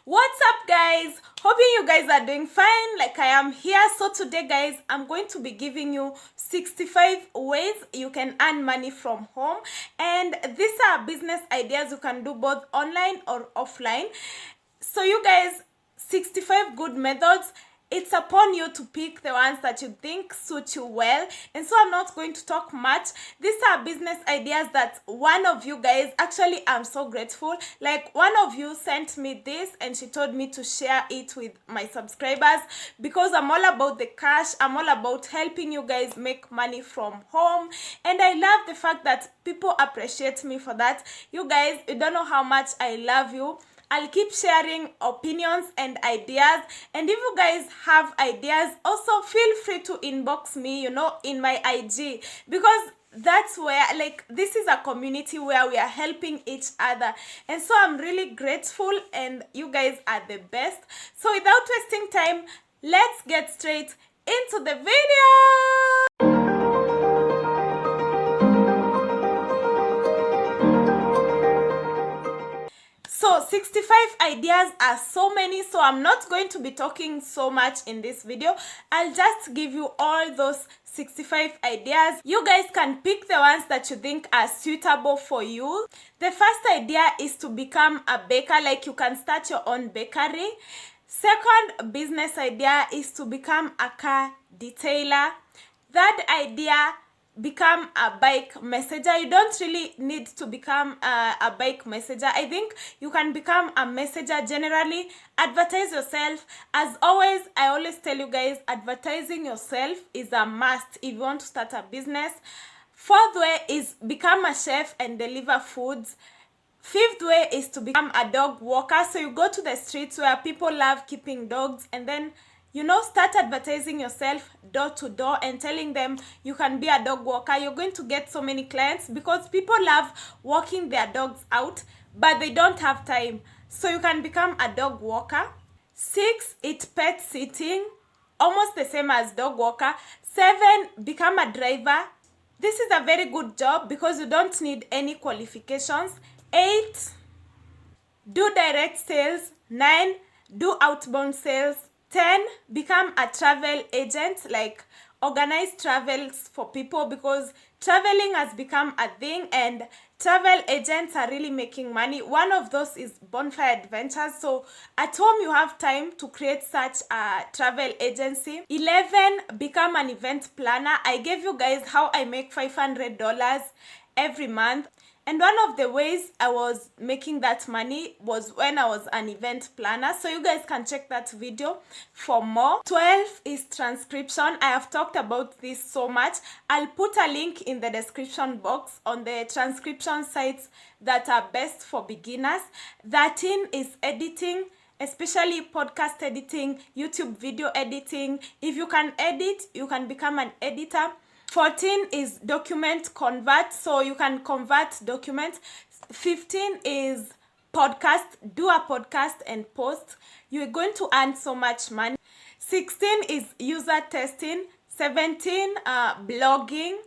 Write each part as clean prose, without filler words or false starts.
What's up, guys? Hoping you guys are doing fine like I am here. So today, guys, I'm going to be giving you 65 ways you can earn money from home, and these are business ideas you can do both online or offline. So you guys, 65 good methods. It's upon you to pick the ones that you think suit you well. And so I'm not going to talk much. These are business ideas that one of you guys, actually I'm so grateful, like one of you sent me this and she told me to share it with my subscribers, because I'm all about the cash. I'm all about helping you guys make money from home, and I love the fact that people appreciate me for that. You guys, you don't know how much I love you. I'll keep sharing opinions and ideas, and if you guys have ideas, also feel free to inbox me, in my IG, because that's where, like, this is a community where we are helping each other, and so I'm really grateful, and you guys are the best. So without wasting time, let's get straight into the video. So 65 ideas are so many, so I'm not going to be talking so much in this video. I'll just give you all those 65 ideas. You guys can pick the ones that you think are suitable for you. The first idea is to become a baker, like you can start your own bakery. Second business idea is to become a car detailer. Third idea, become a bike messenger. You don't really need to become a bike messenger. I think you can become a messenger generally. Advertise yourself. As always, I always tell you guys, advertising yourself is a must if you want to start a business. Fourth way is become a chef and deliver foods. Fifth way is to become a dog walker. So you go to the streets where people love keeping dogs, and then start advertising yourself door to door and telling them you can be a dog walker. You're going to get so many clients because people love walking their dogs out, but they don't have time. So you can become a dog walker. 6, it's pet sitting, almost the same as dog walker. 7, become a driver. This is a very good job because you don't need any qualifications. 8, do direct sales. 9, do outbound sales. 10, become a travel agent, like organize travels for people, because traveling has become a thing and travel agents are really making money. One of those is Bonfire Adventures. So at home you have time to create such a travel agency. 11, become an event planner. I gave you guys how I make $500 every month. And one of the ways I was making that money was when I was an event planner. So you guys can check that video for more. 12 is transcription. I have talked about this so much. I'll put a link in the description box on the transcription sites that are best for beginners. 13 is editing, especially podcast editing, YouTube video editing. If you can edit, you can become an editor. 14 is document convert, so you can convert documents. 15 is podcast, do a podcast and post. You're going to earn so much money. 16 is user testing. 17, blogging.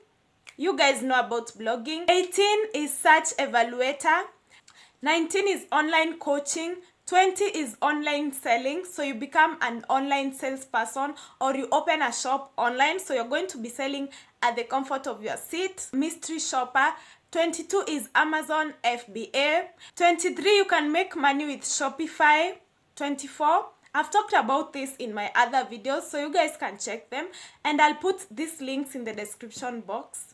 You guys know about blogging. 18 is search evaluator. 19 is online coaching. 20 is online selling, so you become an online salesperson or you open a shop online, so you're going to be selling at the comfort of your seat. Mystery shopper. 22 is Amazon FBA. 23, you can make money with Shopify. 24, I've talked about this in my other videos, so you guys can check them, and I'll put these links in the description box.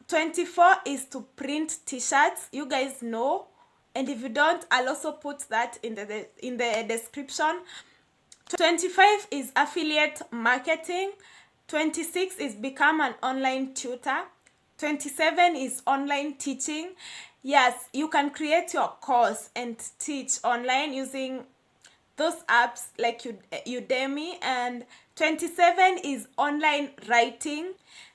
24 is to print t-shirts. You guys know, and if you don't, I'll also put that in the description. 25 is affiliate marketing. 26 is become an online tutor. 27 is online teaching. Yes, you can create your course and teach online using those apps like Udemy. And 27 is online writing.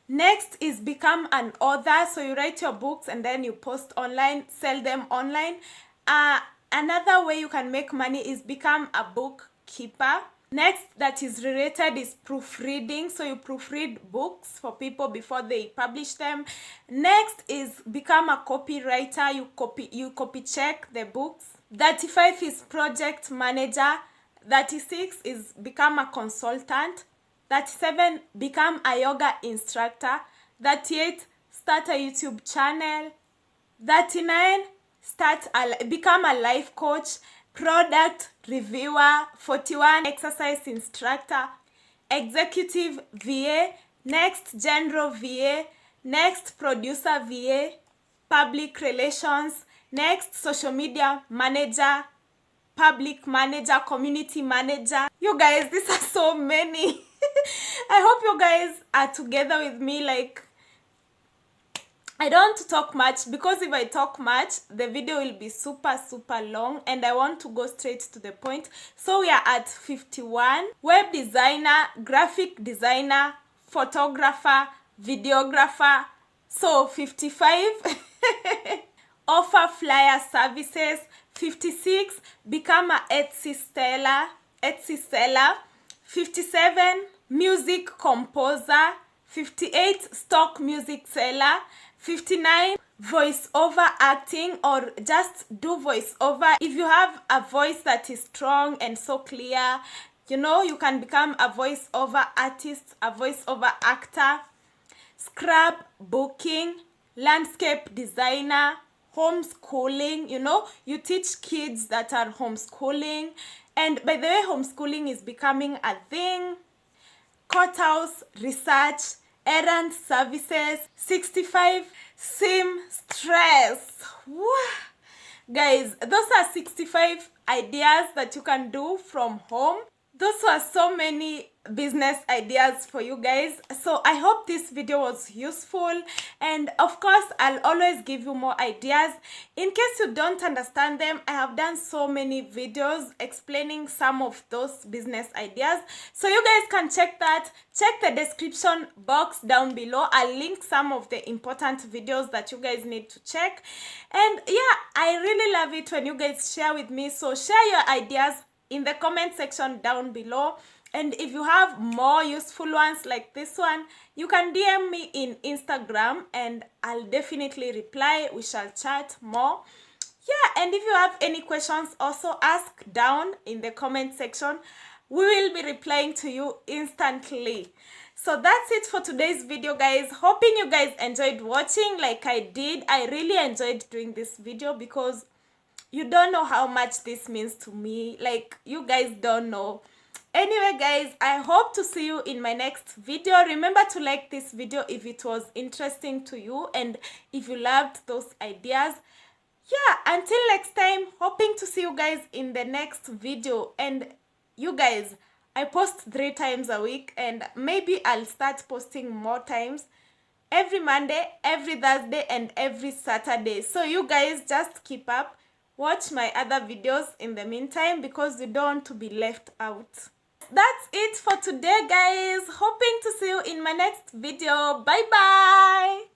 Next is become an author. So you write your books and then you post online, sell them online. Another way you can make money is become a bookkeeper. Next, that is related, is proofreading. So you proofread books for people before they publish them. Next is become a copywriter. You copy check the books 35 is project manager. 36 is become a consultant. 37, become a yoga instructor. 38, start a YouTube channel. 39, become a life coach, product reviewer. 41, exercise instructor. Executive VA. Next, general VA. Next, producer VA. Public relations. Next, social media manager, public manager, community manager. You guys, these are so many. I hope you guys are together with me. Like, I don't want to talk much, because if I talk much, the video will be super long, and I want to go straight to the point. So we are at 51. Web designer, graphic designer, photographer, videographer. So 55. Offer flyer services. 56, become a Etsy seller. 57, music composer. 58, stock music seller. 59, voice-over acting, or just do voice-over. If you have a voice that is strong and so clear, you know, you can become a voice-over artist, a voice-over actor. Scrapbooking, landscape designer, homeschooling. You know, you teach kids that are homeschooling. And by the way, homeschooling is becoming a thing. Courthouse research, errand services. 65, seamstress. Woo! Guys, those are 65 ideas that you can do from home. Those were so many business ideas for you guys. So I hope this video was useful, and of course I'll always give you more ideas. In case you don't understand them, I have done so many videos explaining some of those business ideas, so you guys can check that. Check the description box down below. I'll link some of the important videos that you guys need to check. And yeah, I really love it when you guys share with me, so share your ideas in the comment section down below. And if you have more useful ones like this one, you can DM me in Instagram and I'll definitely reply. We shall chat more. Yeah, and if you have any questions, also ask down in the comment section. We will be replying to you instantly. So that's it for today's video, guys. Hoping you guys enjoyed watching like I did. I really enjoyed doing this video because you don't know how much this means to me. Like, you guys don't know. Anyway, guys, I hope to see you in my next video. Remember to like this video if it was interesting to you and if you loved those ideas. Yeah, until next time, hoping to see you guys in the next video. And you guys, I post 3 times a week, and maybe I'll start posting more times. Every Monday, every Thursday, and every Saturday. So you guys just keep up. Watch my other videos in the meantime, because you don't want to be left out. That's it for today, guys. Hoping to see you in my next video. Bye bye.